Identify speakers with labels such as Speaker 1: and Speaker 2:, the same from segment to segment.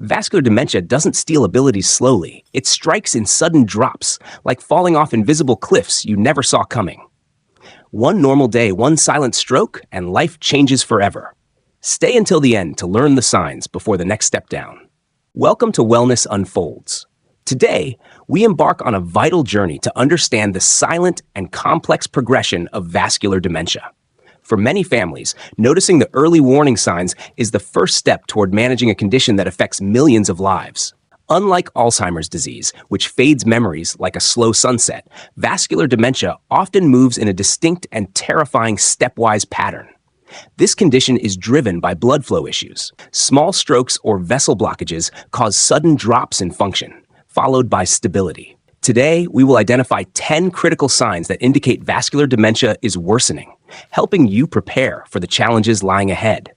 Speaker 1: Vascular dementia doesn't steal abilities slowly. It strikes in sudden drops, like falling off invisible cliffs you never saw coming. One normal day, one silent stroke, and life changes forever. Stay until the end to learn the signs before the next step down. Welcome to Wellness Unfolds. Today, we embark on a vital journey to understand the silent and complex progression of vascular dementia. For many families, noticing the early warning signs is the first step toward managing a condition that affects millions of lives. Unlike Alzheimer's disease, which fades memories like a slow sunset, vascular dementia often moves in a distinct and terrifying stepwise pattern. This condition is driven by blood flow issues. Small strokes or vessel blockages cause sudden drops in function, followed by stability. Today, we will identify 10 critical signs that indicate vascular dementia is worsening, helping you prepare for the challenges lying ahead.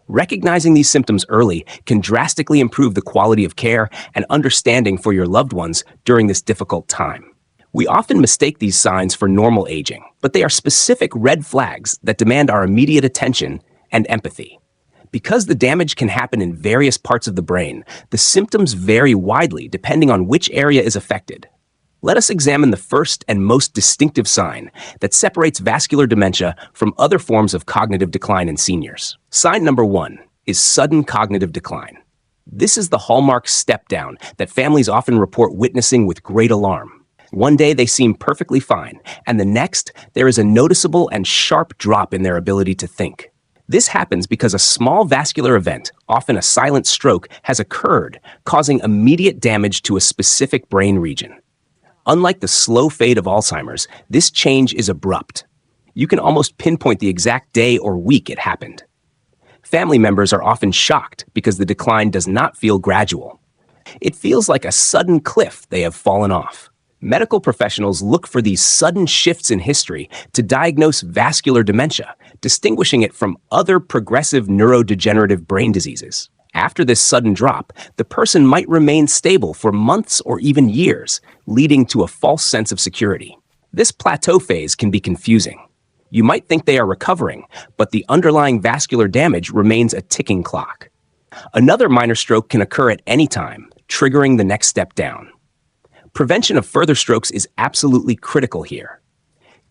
Speaker 1: Recognizing these symptoms early can drastically improve the quality of care and understanding for your loved ones during this difficult time. We often mistake these signs for normal aging, but they are specific red flags that demand our immediate attention and empathy. Because the damage can happen in various parts of the brain, the symptoms vary widely depending on which area is affected. Let us examine the first and most distinctive sign that separates vascular dementia from other forms of cognitive decline in seniors. Sign number 1 is sudden cognitive decline. This is the hallmark step down that families often report witnessing with great alarm. One day they seem perfectly fine, and the next there is a noticeable and sharp drop in their ability to think. This happens because a small vascular event, often a silent stroke, has occurred, causing immediate damage to a specific brain region. Unlike the slow fade of Alzheimer's, this change is abrupt. You can almost pinpoint the exact day or week it happened. Family members are often shocked because the decline does not feel gradual. It feels like a sudden cliff they have fallen off. Medical professionals look for these sudden shifts in history to diagnose vascular dementia, distinguishing it from other progressive neurodegenerative brain diseases. After this sudden drop, the person might remain stable for months or even years, leading to a false sense of security. This plateau phase can be confusing. You might think they are recovering, but the underlying vascular damage remains a ticking clock. Another minor stroke can occur at any time, triggering the next step down. Prevention of further strokes is absolutely critical here.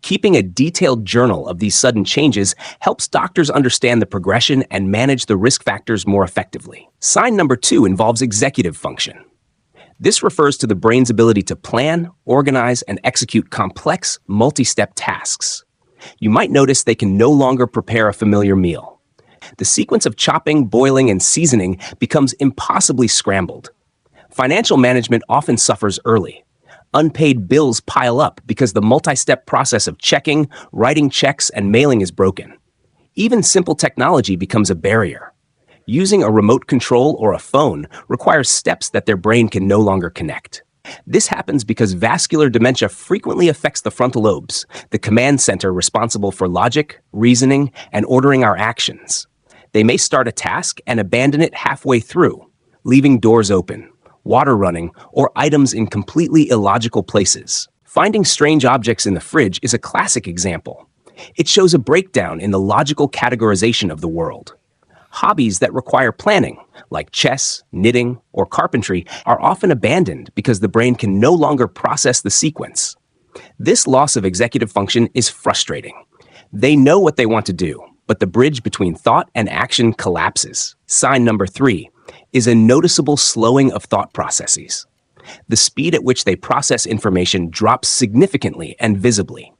Speaker 1: Keeping a detailed journal of these sudden changes helps doctors understand the progression and manage the risk factors more effectively. Sign number 2 involves executive function. This refers to the brain's ability to plan, organize, and execute complex, multi-step tasks. You might notice they can no longer prepare a familiar meal. The sequence of chopping, boiling, and seasoning becomes impossibly scrambled. Financial management often suffers early. Unpaid bills pile up because the multi-step process of checking, writing checks, and mailing is broken. Even simple technology becomes a barrier. Using a remote control or a phone requires steps that their brain can no longer connect. This happens because vascular dementia frequently affects the frontal lobes, the command center responsible for logic, reasoning, and ordering our actions. They may start a task and abandon it halfway through, leaving doors open, water running, or items in completely illogical places. Finding strange objects in the fridge is a classic example. It shows a breakdown in the logical categorization of the world. Hobbies that require planning, like chess, knitting, or carpentry, are often abandoned because the brain can no longer process the sequence. This loss of executive function is frustrating. They know what they want to do, but the bridge between thought and action collapses. Sign number 3 is a noticeable slowing of thought processes. The speed at which they process information drops significantly and visibly.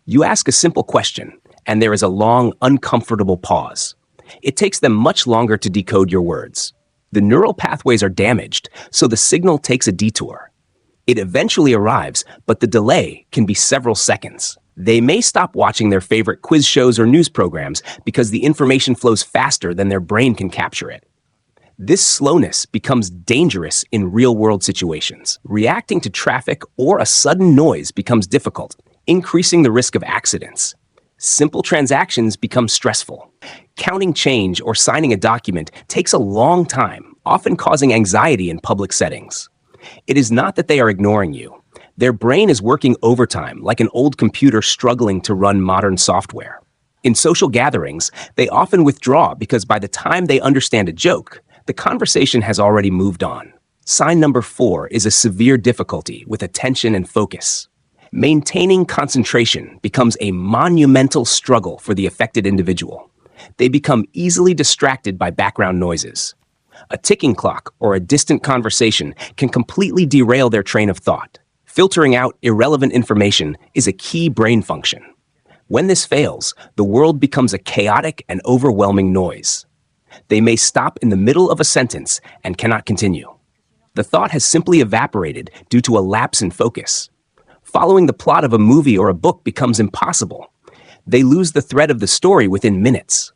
Speaker 1: You ask a simple question, and there is a long, uncomfortable pause. It takes them much longer to decode your words. The neural pathways are damaged, so the signal takes a detour. It eventually arrives, but the delay can be several seconds. They may stop watching their favorite quiz shows or news programs because the information flows faster than their brain can capture it. This slowness becomes dangerous in real-world situations. Reacting to traffic or a sudden noise becomes difficult, increasing the risk of accidents. Simple transactions become stressful. Counting change or signing a document takes a long time, often causing anxiety in public settings. It is not that they are ignoring you. Their brain is working overtime, like an old computer struggling to run modern software. In social gatherings, they often withdraw because by the time they understand a joke, The conversation has already moved on. Sign number 4 is a severe difficulty with attention and focus. Maintaining concentration becomes a monumental struggle for the affected individual. They become easily distracted by background noises. A ticking clock or a distant conversation can completely derail their train of thought. Filtering out irrelevant information is a key brain function. When this fails, the world becomes a chaotic and overwhelming noise. They may stop in the middle of a sentence and cannot continue. The thought has simply evaporated due to a lapse in focus. Following the plot of a movie or a book becomes impossible. They lose the thread of the story within minutes.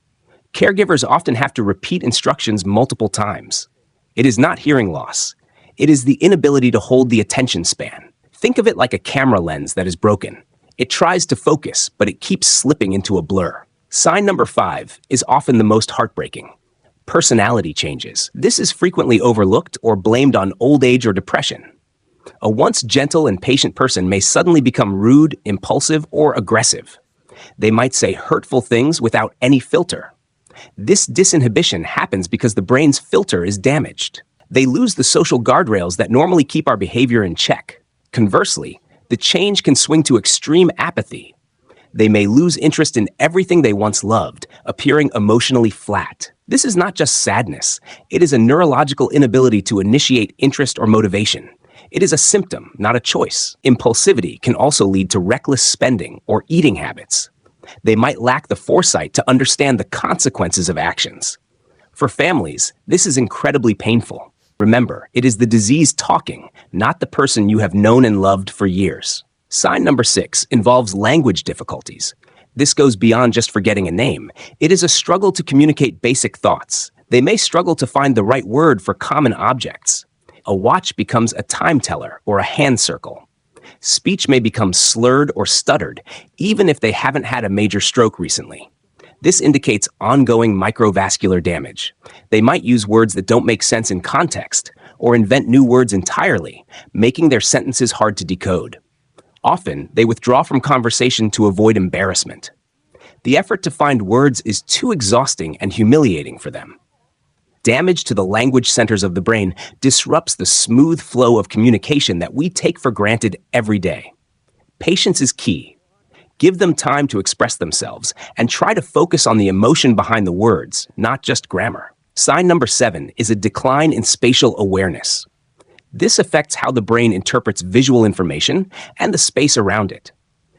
Speaker 1: Caregivers often have to repeat instructions multiple times. It is not hearing loss. It is the inability to hold the attention span. Think of it like a camera lens that is broken. It tries to focus, but it keeps slipping into a blur. Sign number 5 is often the most heartbreaking. Personality changes. This is frequently overlooked or blamed on old age or depression. A once gentle and patient person may suddenly become rude, impulsive, or aggressive. They might say hurtful things without any filter. This disinhibition happens because the brain's filter is damaged. They lose the social guardrails that normally keep our behavior in check. Conversely, the change can swing to extreme apathy. They may lose interest in everything they once loved, appearing emotionally flat. This is not just sadness. It is a neurological inability to initiate interest or motivation. It is a symptom, not a choice. Impulsivity can also lead to reckless spending or eating habits. They might lack the foresight to understand the consequences of actions. For families, this is incredibly painful. Remember, it is the disease talking, not the person you have known and loved for years. Sign number 6 involves language difficulties. This goes beyond just forgetting a name. It is a struggle to communicate basic thoughts. They may struggle to find the right word for common objects. A watch becomes a time teller or a hand circle. Speech may become slurred or stuttered, even if they haven't had a major stroke recently. This indicates ongoing microvascular damage. They might use words that don't make sense in context, or invent new words entirely, making their sentences hard to decode. Often, they withdraw from conversation to avoid embarrassment. The effort to find words is too exhausting and humiliating for them. Damage to the language centers of the brain disrupts the smooth flow of communication that we take for granted every day. Patience is key. Give them time to express themselves and try to focus on the emotion behind the words, not just grammar. Sign number 7 is a decline in spatial awareness. This affects how the brain interprets visual information and the space around it.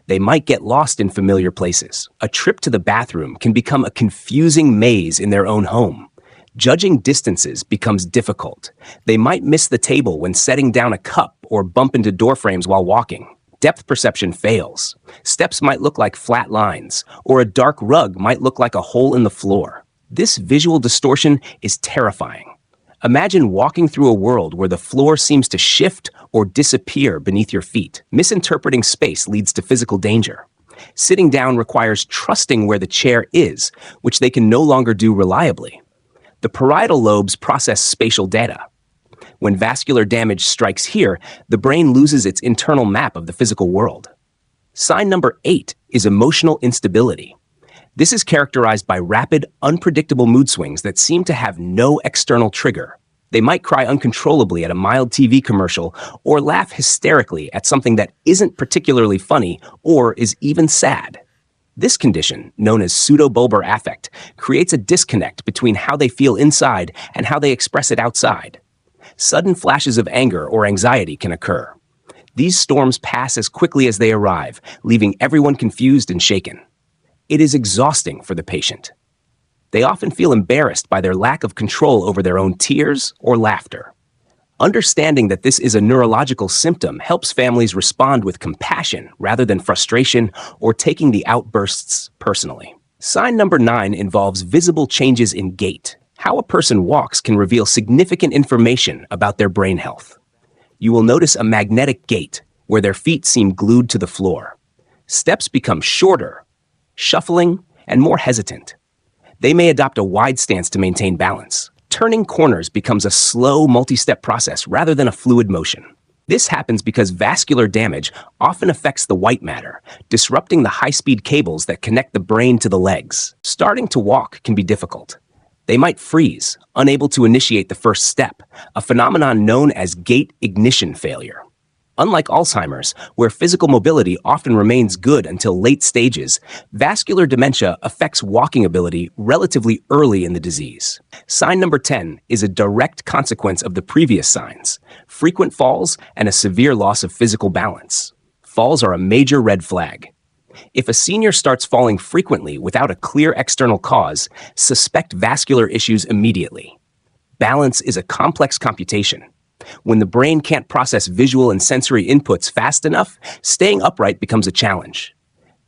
Speaker 1: They might get lost in familiar places. A trip to the bathroom can become a confusing maze in their own home. Judging distances becomes difficult. They might miss the table when setting down a cup or bump into door frames while walking. Depth perception fails. Steps might look like flat lines, or a dark rug might look like a hole in the floor. This visual distortion is terrifying. Imagine walking through a world where the floor seems to shift or disappear beneath your feet. Misinterpreting space leads to physical danger. Sitting down requires trusting where the chair is, which they can no longer do reliably. The parietal lobes process spatial data. When vascular damage strikes here, the brain loses its internal map of the physical world. Sign number 8 is emotional instability. This is characterized by rapid, unpredictable mood swings that seem to have no external trigger. They might cry uncontrollably at a mild TV commercial or laugh hysterically at something that isn't particularly funny or is even sad. This condition, known as pseudobulbar affect, creates a disconnect between how they feel inside and how they express it outside. Sudden flashes of anger or anxiety can occur. These storms pass as quickly as they arrive, leaving everyone confused and shaken. It is exhausting for the patient. They often feel embarrassed by their lack of control over their own tears or laughter. Understanding that this is a neurological symptom helps families respond with compassion rather than frustration or taking the outbursts personally. Sign number 9 involves visible changes in gait. How a person walks can reveal significant information about their brain health. You will notice a magnetic gait where their feet seem glued to the floor. Steps become shorter, shuffling, and more hesitant. They may adopt a wide stance to maintain balance. Turning corners becomes a slow, multi-step process rather than a fluid motion. This happens because vascular damage often affects the white matter, disrupting the high-speed cables that connect the brain to the legs. Starting to walk can be difficult. They might freeze, unable to initiate the first step, a phenomenon known as gait ignition failure. Unlike Alzheimer's, where physical mobility often remains good until late stages, vascular dementia affects walking ability relatively early in the disease. Sign number 10 is a direct consequence of the previous signs: frequent falls and a severe loss of physical balance. Falls are a major red flag. If a senior starts falling frequently without a clear external cause, suspect vascular issues immediately. Balance is a complex computation. When the brain can't process visual and sensory inputs fast enough, staying upright becomes a challenge.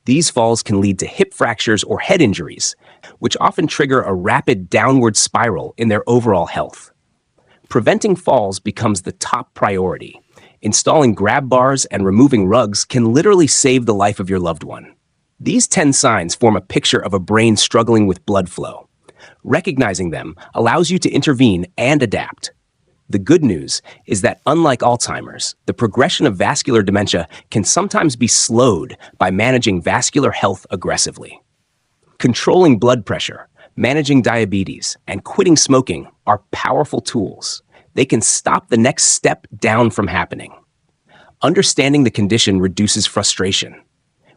Speaker 1: These falls can lead to hip fractures or head injuries, which often trigger a rapid downward spiral in their overall health. Preventing falls becomes the top priority. Installing grab bars and removing rugs can literally save the life of your loved one. These 10 signs form a picture of a brain struggling with blood flow. Recognizing them allows you to intervene and adapt. The good news is that, unlike Alzheimer's, the progression of vascular dementia can sometimes be slowed by managing vascular health aggressively. Controlling blood pressure, managing diabetes, and quitting smoking are powerful tools. They can stop the next step down from happening. Understanding the condition reduces frustration.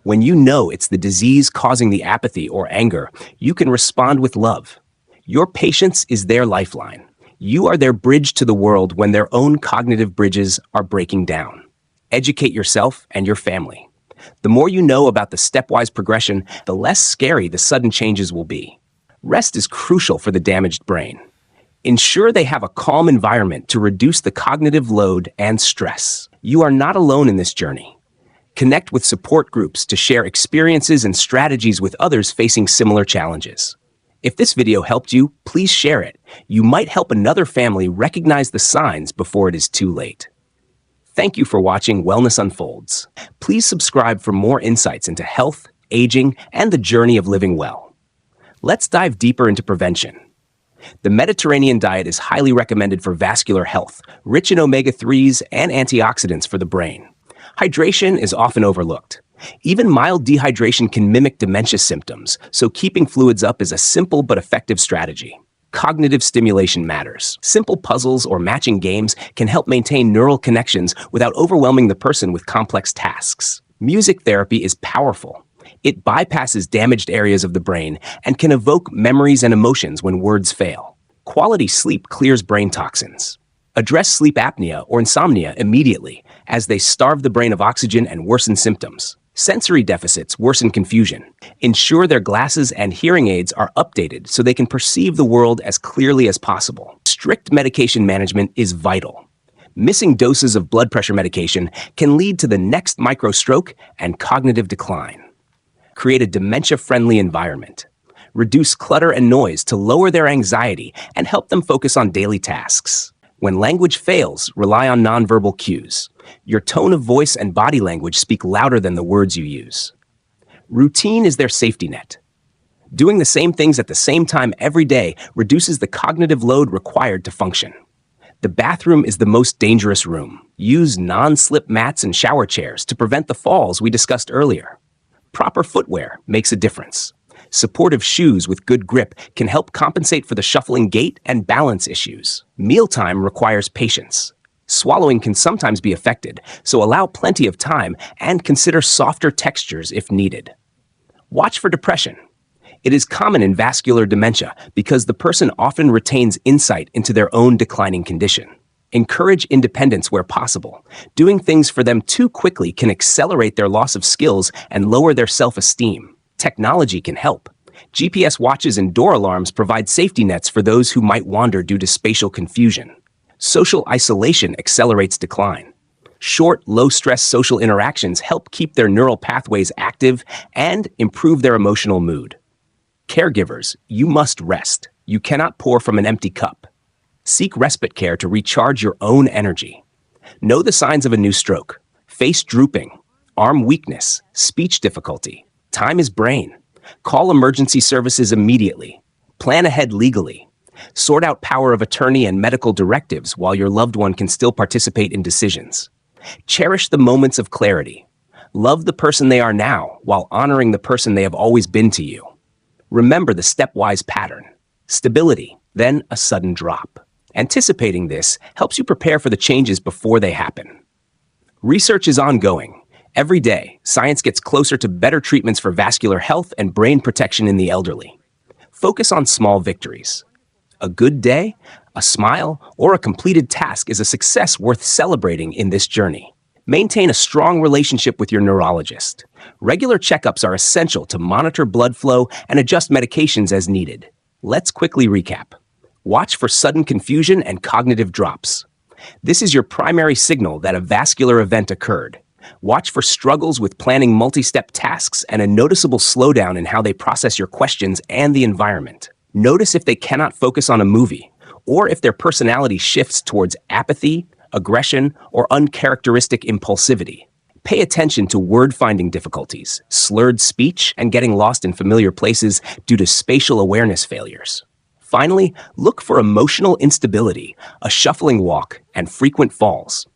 Speaker 1: When you know it's the disease causing the apathy or anger, you can respond with love. Your patience is their lifeline. You are their bridge to the world when their own cognitive bridges are breaking down. Educate yourself and your family. The more you know about the stepwise progression, the less scary the sudden changes will be. Rest is crucial for the damaged brain. Ensure they have a calm environment to reduce the cognitive load and stress. You are not alone in this journey. Connect with support groups to share experiences and strategies with others facing similar challenges. If this video helped you, please share it. You might help another family recognize the signs before it is too late. Thank you for watching Wellness Unfolds. Please subscribe for more insights into health, aging, and the journey of living well. Let's dive deeper into prevention. The Mediterranean diet is highly recommended for vascular health, rich in omega-3s and antioxidants for the brain. Hydration is often overlooked. Even mild dehydration can mimic dementia symptoms, so keeping fluids up is a simple but effective strategy. Cognitive stimulation matters. Simple puzzles or matching games can help maintain neural connections without overwhelming the person with complex tasks. Music therapy is powerful. It bypasses damaged areas of the brain and can evoke memories and emotions when words fail. Quality sleep clears brain toxins. Address sleep apnea or insomnia immediately, as they starve the brain of oxygen and worsen symptoms. Sensory deficits worsen confusion. Ensure their glasses and hearing aids are updated so they can perceive the world as clearly as possible. Strict medication management is vital. Missing doses of blood pressure medication can lead to the next microstroke and cognitive decline. Create a dementia-friendly environment. Reduce clutter and noise to lower their anxiety and help them focus on daily tasks. When language fails, rely on nonverbal cues. Your tone of voice and body language speak louder than the words you use. Routine is their safety net. Doing the same things at the same time every day reduces the cognitive load required to function. The bathroom is the most dangerous room. Use non-slip mats and shower chairs to prevent the falls we discussed earlier. Proper footwear makes a difference. Supportive shoes with good grip can help compensate for the shuffling gait and balance issues. Mealtime requires patience. Swallowing can sometimes be affected, so allow plenty of time and consider softer textures if needed. Watch for depression. It is common in vascular dementia because the person often retains insight into their own declining condition. Encourage independence where possible. Doing things for them too quickly can accelerate their loss of skills and lower their self-esteem. Technology can help. GPS watches and door alarms provide safety nets for those who might wander due to spatial confusion. Social isolation accelerates decline. Short, low-stress social interactions help keep their neural pathways active and improve their emotional mood. Caregivers, you must rest. You cannot pour from an empty cup. Seek respite care to recharge your own energy. Know the signs of a new stroke: face drooping, arm weakness, speech difficulty. Time is brain. Call emergency services immediately. Plan ahead legally. Sort out power of attorney and medical directives while your loved one can still participate in decisions. Cherish the moments of clarity. Love the person they are now while honoring the person they have always been to you. Remember the stepwise pattern. stability, then a sudden drop. Anticipating this helps you prepare for the changes before they happen. Research is ongoing. Every day, science gets closer to better treatments for vascular health and brain protection in the elderly. Focus on small victories. A good day, a smile, or a completed task is a success worth celebrating in this journey. Maintain a strong relationship with your neurologist. Regular checkups are essential to monitor blood flow and adjust medications as needed. Let's quickly recap. Watch for sudden confusion and cognitive drops. This is your primary signal that a vascular event occurred. Watch for struggles with planning multi-step tasks and a noticeable slowdown in how they process your questions and the environment. Notice if they cannot focus on a movie, or if their personality shifts towards apathy, aggression, or uncharacteristic impulsivity. Pay attention to word-finding difficulties, slurred speech, and getting lost in familiar places due to spatial awareness failures. Finally, look for emotional instability, a shuffling walk, and frequent falls.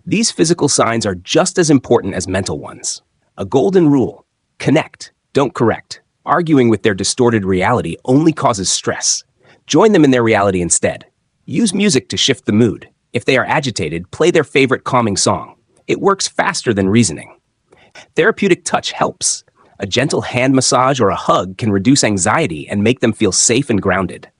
Speaker 1: These physical signs are just as important as mental ones. A golden rule: connect, don't correct. Arguing with their distorted reality only causes stress. Join them in their reality instead. Use music to shift the mood. If they are agitated, play their favorite calming song. It works faster than reasoning. Therapeutic touch helps. A gentle hand massage or a hug can reduce anxiety and make them feel safe and grounded.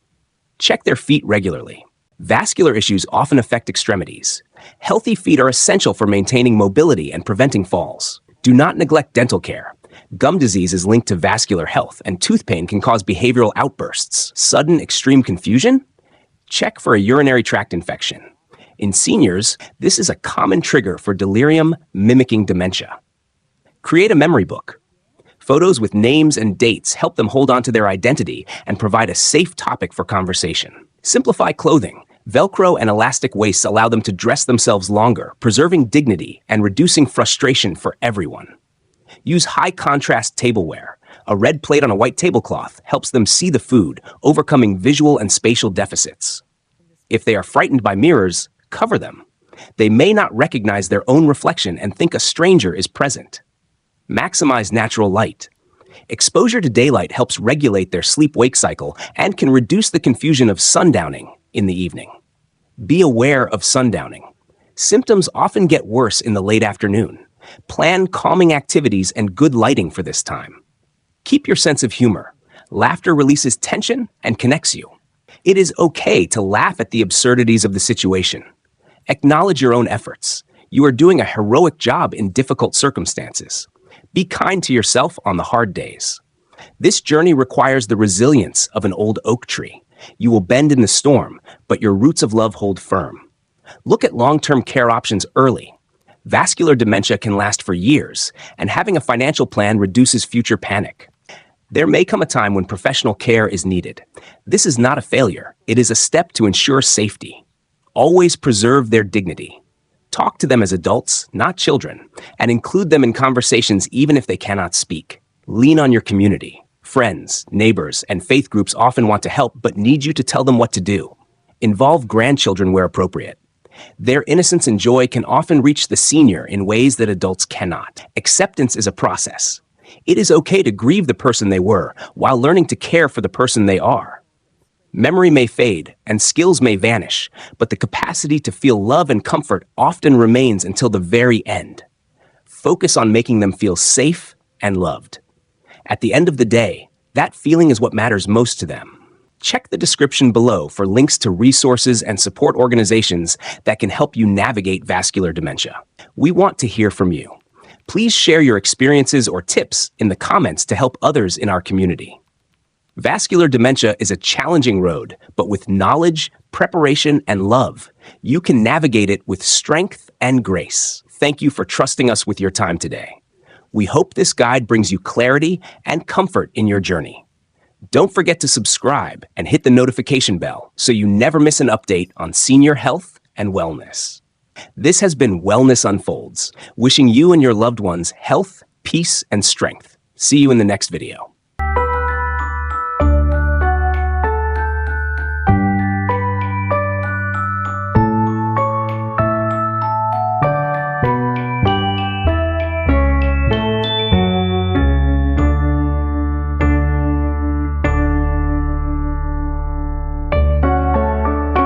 Speaker 1: Check their feet regularly. Vascular issues often affect extremities. Healthy feet are essential for maintaining mobility and preventing falls. Do not neglect dental care. Gum disease is linked to vascular health, and tooth pain can cause behavioral outbursts. Sudden extreme confusion? Check for a urinary tract infection. In seniors, this is a common trigger for delirium mimicking dementia. Create a memory book. Photos with names and dates help them hold on to their identity and provide a safe topic for conversation. Simplify clothing. Velcro and elastic waists allow them to dress themselves longer, preserving dignity and reducing frustration for everyone. Use high-contrast tableware. A red plate on a white tablecloth helps them see the food, overcoming visual and spatial deficits. If they are frightened by mirrors, cover them. They may not recognize their own reflection and think a stranger is present. Maximize natural light. Exposure to daylight helps regulate their sleep-wake cycle and can reduce the confusion of sundowning in the evening. Be aware of sundowning. Symptoms often get worse in the late afternoon. Plan calming activities and good lighting for this time. Keep your sense of humor. Laughter releases tension and connects you. It is okay to laugh at the absurdities of the situation. Acknowledge your own efforts. You are doing a heroic job in difficult circumstances. Be kind to yourself on the hard days. This journey requires the resilience of an old oak tree. You will bend in the storm, but your roots of love hold firm. Look at long-term care options early. Vascular dementia can last for years, and having a financial plan reduces future panic. There may come a time when professional care is needed. This is not a failure. It is a step to ensure safety. Always preserve their dignity. Talk to them as adults, not children, and include them in conversations even if they cannot speak. Lean on your community. Friends, neighbors, and faith groups often want to help but need you to tell them what to do. Involve grandchildren where appropriate. Their innocence and joy can often reach the senior in ways that adults cannot. Acceptance is a process. It is okay to grieve the person they were while learning to care for the person they are. Memory may fade and skills may vanish, but the capacity to feel love and comfort often remains until the very end. Focus on making them feel safe and loved. At the end of the day, that feeling is what matters most to them. Check the description below for links to resources and support organizations that can help you navigate vascular dementia. We want to hear from you. Please share your experiences or tips in the comments to help others in our community. Vascular dementia is a challenging road, but with knowledge, preparation, and love, you can navigate it with strength and grace. Thank you for trusting us with your time today. We hope this guide brings you clarity and comfort in your journey. Don't forget to subscribe and hit the notification bell so you never miss an update on senior health and wellness. This has been Wellness Unfolds, wishing you and your loved ones health, peace, and strength. See you in the next video.